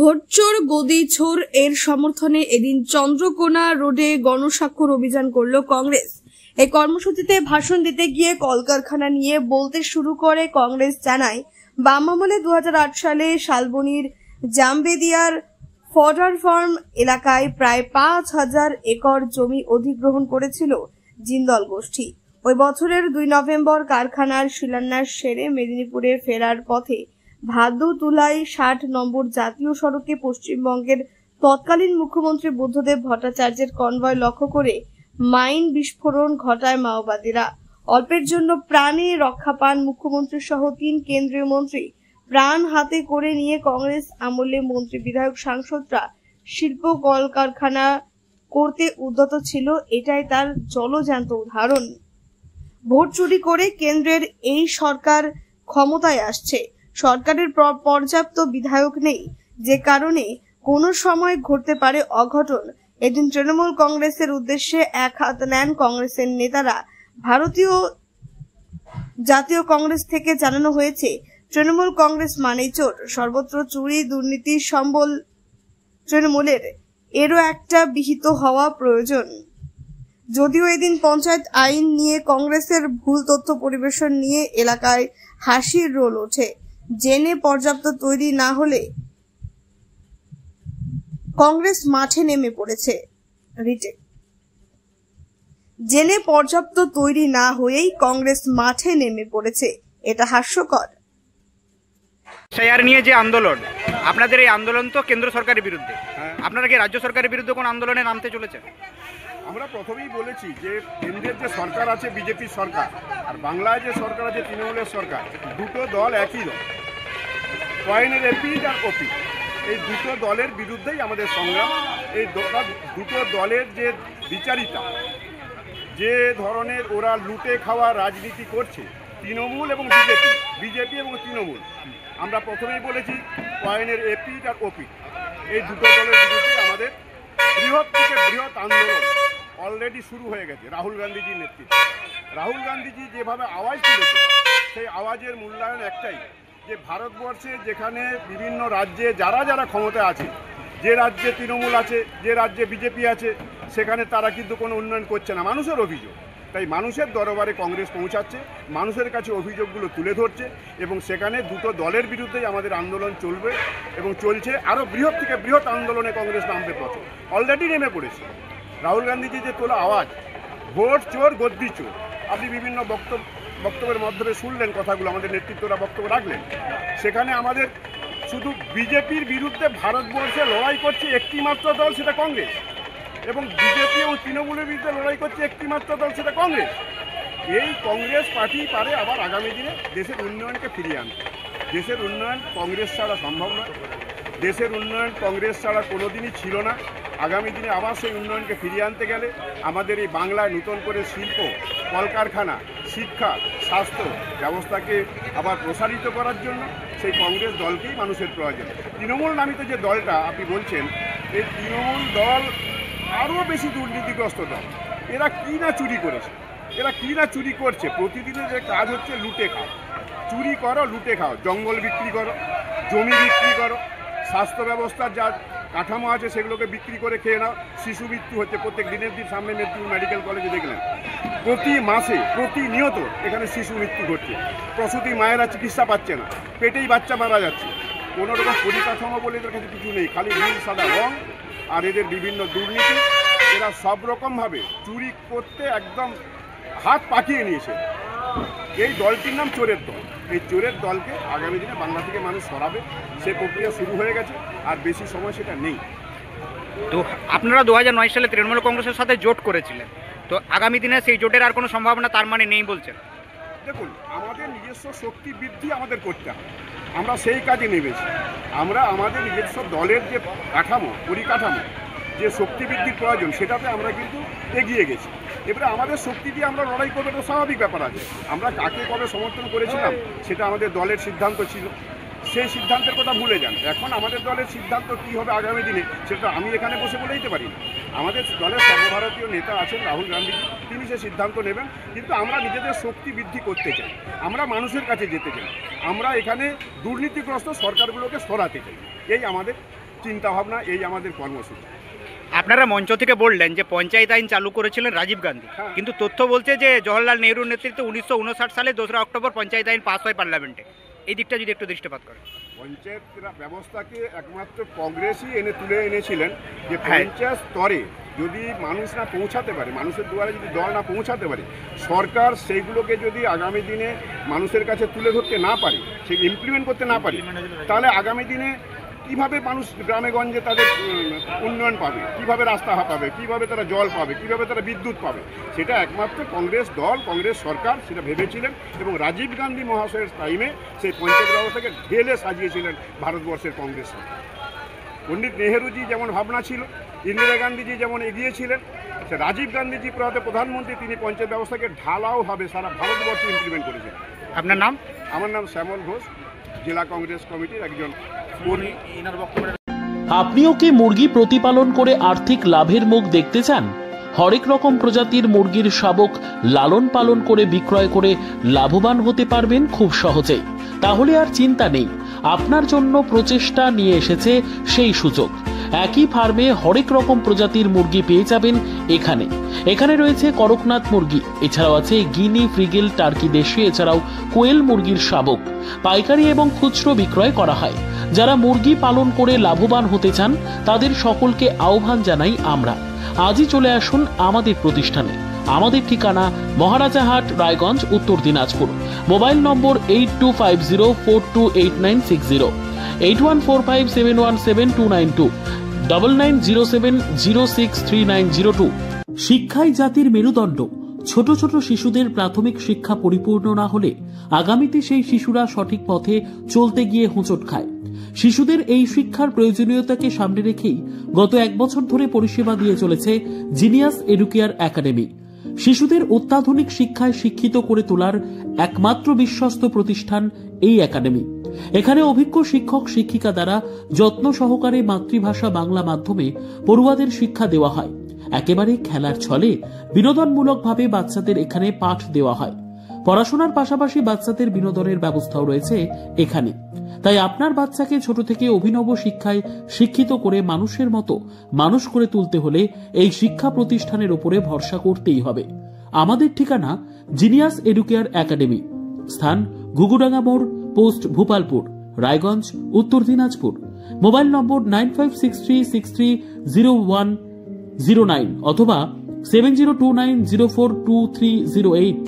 ভোটচোর গদি ছোর এর সমর্থনে এদিন চন্দ্রকোনা রোডে গণস্বাক্ষর অভিযান করল কংগ্রেস। এই কর্মসূচিতে ভাষণ দিতে গিয়ে কলকারখানা নিয়ে বলতে শুরু করে কংগ্রেস জানায়, বাম আমলে 2008 সালে শালবনির জামবেদিয়ার ফডার ফার্ম এলাকায় প্রায় 5000 একর জমি অধিগ্রহণ করেছিল জিন্দল গোষ্ঠী। ওই বছরের 2 নভেম্বর কারখানার শিলান্যাস সেরে মেদিনীপুরে ফেরার পথে ভাদুতুলায় 60 নম্বর জাতীয় সড়কে পশ্চিমবঙ্গের তৎকালীন মুখ্যমন্ত্রী বুদ্ধদেব ভট্টাচার্যের কনভয় লক্ষ্য করে মাইন বিস্ফোরণ ঘটায় মাওবাদীরা। অল্পের জন্য প্রাণে রক্ষা পান মুখ্যমন্ত্রী সহ 3 কেন্দ্রীয় মন্ত্রী। প্রাণ হাতে করে নিয়ে কংগ্রেস আমলে মন্ত্রী, বিধায়ক, সাংসদরা শিল্প কলকারখানা করতে উদ্যত ছিল। এটাই তার জলজ্যান্ত উদাহরণ। ভোট চুরি করে কেন্দ্রের এই সরকার ক্ষমতায় আসছে। সরকারের পর্যাপ্ত বিধায়ক নেই, যে কারণে কোনো সময় ঘটতে পারে অঘটন। এদিন তৃণমূল কংগ্রেসের উদ্দেশ্যে এক হাত নেন কংগ্রেসের নেতারা। ভারতীয় জাতীয় কংগ্রেস থেকে জানানো হয়েছে, তৃণমূল কংগ্রেস মানেই চোর, সর্বত্র চুরি দুর্নীতি সম্বল তৃণমূলের। এরও একটা বিহিত হওয়া প্রয়োজন। যদিও এদিন পঞ্চায়েত আইন নিয়ে কংগ্রেসের ভুল তথ্য পরিবেশন নিয়ে এলাকায় হাসির রোল ওঠে। জেনে পর্যাপ্ত তৈরি না হলে কংগ্রেস মাঠে নেমে পড়েছে। জেনে পর্যাপ্ত তৈরি না হয়েই কংগ্রেস মাঠে নেমে পড়েছে, এটা হাস্যকর। শেয়ার নিয়ে যে আন্দোলন, আপনাদের এই আন্দোলন তো কেন্দ্র সরকারের বিরুদ্ধে, আপনারা কি রাজ্য সরকারের বিরুদ্ধে কোন আন্দোলনে নামতে চলেছেন? আমরা প্রথমেই বলেছি যে কেন্দ্রের যে সরকার আছে বিজেপির সরকার, আর বাংলায় যে সরকার আছে তৃণমূলের সরকার, দুটো দল একই দল। পয়েন্টের এপি আর ওপি, এই দুটো দলের বিরুদ্ধেই আমাদের সংগ্রাম। এই দুটো দলের যে বিচারিতা, যে ধরনের ওরা লুটে খাওয়া রাজনীতি করছে, তৃণমূল এবং বিজেপি এবং তৃণমূল, আমরা প্রথমেই বলেছি পয়েন্টের এপি আর ওপি, এই দুটো দলের বিরুদ্ধে আমাদের বৃহৎ থেকে বৃহৎ আন্দোলন অলরেডি শুরু হয়ে গেছে রাহুল গান্ধীজির নেতৃত্বে। রাহুল গান্ধীজি যেভাবে আওয়াজ তুলেছে, সেই আওয়াজের মূল্যায়ন একটাই, যে ভারতবর্ষে যেখানে বিভিন্ন রাজ্যে যারা যারা ক্ষমতা আছে, যে রাজ্যে তৃণমূল আছে, যে রাজ্যে বিজেপি আছে, সেখানে তারা কিন্তু কোনো উন্নয়ন করছে না। মানুষের অভিযোগ, তাই মানুষের দরবারে কংগ্রেস পৌঁছাচ্ছে, মানুষের কাছে অভিযোগগুলো তুলে ধরছে, এবং সেখানে দুটো দলের বিরুদ্ধেই আমাদের আন্দোলন চলবে এবং চলছে। আরও বৃহৎ থেকে বৃহৎ আন্দোলনে কংগ্রেস নামতে পড়ছে, অলরেডি নেমে পড়েছে। রাহুল গান্ধীজি যে তোলা আওয়াজ, ভোট চোর গদ্দি চোর, আপনি বিভিন্ন বক্তব্যের মাধ্যমে শুনলেন কথাগুলো, আমাদের নেতৃত্বরা বক্তব্য রাখলেন। সেখানে আমাদের শুধু বিজেপির বিরুদ্ধে ভারতবর্ষে লড়াই করছে একটি মাত্র দল, সেটা কংগ্রেস, এবং বিজেপি এবং তৃণমূলের বিরুদ্ধে লড়াই করছে একটি মাত্র দল, সেটা কংগ্রেস। এই কংগ্রেস পার্টি পারে আবার আগামী দিনে দেশের উন্নয়নকে ফিরিয়ে আনতে। দেশের উন্নয়ন কংগ্রেস ছাড়া সম্ভব নয়, দেশের উন্নয়ন কংগ্রেস ছাড়া কোনোদিনই ছিল না। আগামী দিনে আবার সেই উন্নয়নকে ফিরিয়ে আনতে গেলে আমাদের এই বাংলায় নতুন করে শিল্প, কলকারখানা, শিক্ষা, স্বাস্থ্য ব্যবস্থাকে আবার প্রসারিত করার জন্য সেই কংগ্রেস দলকেই মানুষের প্রয়োজন। তৃণমূল নামিত যে দলটা আপনি বলছেন, এই তৃণমূল দল আরও বেশি দুর্নীতিগ্রস্ত দল। এরা কী না চুরি করেছে, এরা কী না চুরি করছে। প্রতিদিনের যে কাজ হচ্ছে লুটে খাও, চুরি করো, লুটে খাও, জঙ্গল বিক্রি করো, জমি বিক্রি করো, স্বাস্থ্য ব্যবস্থার যা কাঠামো আছে সেগুলোকে বিক্রি করে খেয়ে নাও। শিশু মৃত্যু হচ্ছে প্রত্যেক দিনের দিন, সামনে মেদিনীপুর মেডিকেল কলেজে দেখলেন প্রতি মাসে প্রতিনিয়ত এখানে শিশু মৃত্যু ঘটছে। প্রসূতি মায়েরা চিকিৎসা পাচ্ছে না, পেটেই বাচ্চা মারা যাচ্ছে। কোনো রকম পরিকাঠামো বলে এদের কাছে কিছু নেই, খালি নীল সাদা রং আর এদের বিভিন্ন দুর্নীতি। এরা সব রকমভাবে চুরি করতে একদম হাত পাকিয়ে নিয়েছে। এই দলটির নাম চোরের দল। এই চোরের দলকে আগামী দিনে বাংলা থেকে মানুষ সরাবে, সে প্রক্রিয়া শুরু হয়ে গেছে, আর বেশি সময় সেটা নেই। তো আপনারা 2009 সালে তৃণমূল কংগ্রেসের সাথে জোট করেছিলেন, তো আগামী দিনে সেই জোটের আর কোনো সম্ভাবনা তার মানে নেই বলছেন? দেখুন, আমাদের নিজস্ব শক্তি বৃদ্ধি আমাদের করতে হবে, আমরা সেই কাজে নেমেছি। আমরা আমাদের নিজস্ব দলের যে কাঠামো, পরিকাঠামো, যে শক্তি বৃদ্ধির প্রয়োজন, সেটাতে আমরা কিন্তু এগিয়ে গেছি। এবারে আমাদের শক্তি দিয়ে আমরা লড়াই করবো, তো স্বাভাবিক ব্যাপার আছে। আমরা কাকে কবে সমর্থন করেছিলাম সেটা আমাদের দলের সিদ্ধান্ত ছিল, সেই সিদ্ধান্তের কথা ভুলে যান। এখন আমাদের দলের সিদ্ধান্ত কী হবে আগামী দিনে, সেটা আমি এখানে বসে বলে দিতে পারি না। আমাদের দলের সর্বভারতীয় নেতা আছেন রাহুল গান্ধী, তিনি সে সিদ্ধান্ত নেবেন। কিন্তু আমরা নিজেদের শক্তি বৃদ্ধি করতে চাই, আমরা মানুষের কাছে যেতে চাই, আমরা এখানে দুর্নীতিগ্রস্ত সরকারগুলোকে সরাতে চাই, এই আমাদের চিন্তাভাবনা, এই আমাদের কর্মসূচি। আপনারা মঞ্চ থেকে বললেন যে পঞ্চায়েত আইন চালু করেছিলেন রাজীব গান্ধী, হ্যাঁ। কিন্তু তথ্য বলছে যে জওহরলাল নেহরুর নেতৃত্বে 1959 সালে 2 অক্টোবর পঞ্চায়েত আইন পাস হয় পার্লামেন্টে। এই দিকটা যদি একটু দৃষ্টিপাত করেন। পঞ্চায়েত ব্যবস্থাকে একমাত্র কংগ্রেসই তুলে এনেছিলেন, যে হ্যাঁ। পঞ্চায়েত স্তরে যদি মানুষ না পৌঁছাতে পারে, মানুষের দুয়ারে যদি দল না পৌঁছাতে পারে, সরকার সেইগুলোকে যদি আগামী দিনে মানুষের কাছে তুলে ধরতে না পারে, সে ইমপ্লিমেন্ট করতে না পারে, তাহলে আগামী দিনে কীভাবে মানুষ গ্রামে গঞ্জে তাদের উন্নয়ন পাবে, কিভাবে রাস্তা পাবে, কিভাবে তারা জল পাবে, কিভাবে তারা বিদ্যুৎ পাবে, সেটা একমাত্র কংগ্রেস দল, কংগ্রেস সরকার সেটা ভেবেছিলেন। এবং রাজীব গান্ধী মহাশয়ের টাইমে সেই পঞ্চায়েত ব্যবস্থাকে ঢেলে সাজিয়েছিলেন ভারতবর্ষের কংগ্রেস সরকার। পণ্ডিত নেহেরুজি যেমন ভাবনা ছিল, ইন্দিরা গান্ধীজি যেমন এগিয়েছিলেন, সে রাজীব গান্ধীজি প্রধানমন্ত্রী, তিনি পঞ্চায়েত ব্যবস্থাকে ঢালাওভাবে সারা ভারতবর্ষে ইমপ্লিমেন্ট করেছেন। আপনার নাম? আমার নাম শ্যামল ঘোষ, জেলা কংগ্রেস কমিটির একজন কর্মী। আপনিও কি মুরগি প্রতিপালন করে আর্থিক লাভের মুখ দেখতে চান? হরেক রকম প্রজাতির মুরগির শাবক লালন পালন করে বিক্রয় করে লাভবান হতে পারবেন খুব সহজেই। তাহলে আর চিন্তা নেই, আপনার জন্য প্রচেষ্টা নিয়ে এসেছে সেই সুযোগ। একই ফার্মে হরেক রকম প্রজাতির মুরগি পেয়ে যাবেন এখানে রয়েছে করকনাথ মুরগি, এছাড়াও আছে গিনি, ফ্রিগেল, টার্কি দেশি, এছাড়াও কোয়েল মুরগির শাবক। পাইকারি এবং খুচরো বিক্রয় করা হয়। যারা মুরগি পালন করে লাভবান হতে চান তাদের সকলকে আহ্বান জানাই আমরা। আজই চলে আসুন আমাদের প্রতিষ্ঠানে। আমাদের ঠিকানা মহারাজাহাট, রায়গঞ্জ, উত্তর দিনাজপুর। মোবাইল নম্বর 8250428960, 8145717292, 9907063902। শিক্ষাই জাতির মেরুদণ্ড। ছোট ছোট শিশুদের প্রাথমিক শিক্ষা পরিপূর্ণ না হলে আগামীতে সেই শিশুরা সঠিক পথে চলতে গিয়ে হোঁচট খায়। শিশুদের এই শিক্ষার প্রয়োজনীয়তাকে সামনে রেখেই গত 1 বছর ধরে পরিষেবা দিয়ে চলেছে জিনিয়াস এডুকেয়ার একাডেমি। শিশুদের অত্যাধুনিক শিক্ষায় শিক্ষিত করে তোলার একমাত্র বিশ্বস্ত প্রতিষ্ঠান এই একাডেমি। এখানে অভিজ্ঞ শিক্ষক শিক্ষিকা দ্বারা যত্ন সহকারে মাতৃভাষা বাংলা মাধ্যমে পড়ুয়াদের শিক্ষা দেওয়া হয়। একেবারে খেলার ছলে বিনোদনমূলকভাবে বাচ্চাদের এখানে পাঠ দেওয়া হয়। পড়াশোনার পাশাপাশি বাচ্চাদের বিনোদনের ব্যবস্থাও রয়েছে এখানে। তাই আপনার বাচ্চাকে ছোট থেকে অভিনব শিক্ষায় শিক্ষিত করে মানুষের মতো মানুষ করে তুলতে হলে এই শিক্ষা প্রতিষ্ঠানের উপরে ভরসা করতেই হবে। আমাদের ঠিকানা জিনিয়াস এডুকেয়ার একাডেমি, স্থান ঘুঘুডাঙ্গা মোড়, পোস্ট ভূপালপুর, রায়গঞ্জ, উত্তর দিনাজপুর। মোবাইল নম্বর 9563630109 অথবা 7029042308।